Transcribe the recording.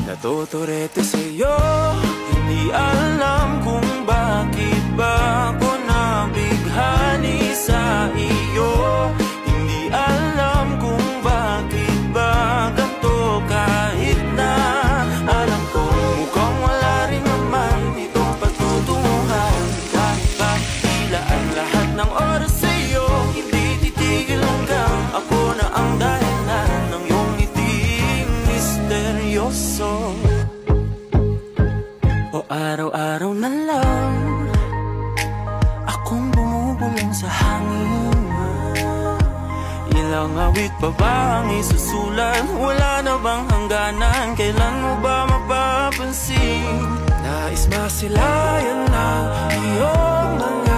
Natuturete sa'yo, hindi alam kung bakit ba ako nabighani sa iyo. Hindi alam kung bakit ba ganito, kahit na alam ko mukhang wala rin naman itong pagtutunguhan. Kahit pa ilaan lahat ng oras sa'yo, hindi titigil hanggang ako na ang dahilan ng iyong ngiting misteryoso. O araw-araw na lang akong bumubulong sa hangin. Ilang awit pa ba ang isusulat? Wala na bang hangganan? Kailan mo ba mapapansin? Nais masilayan ng iyong mga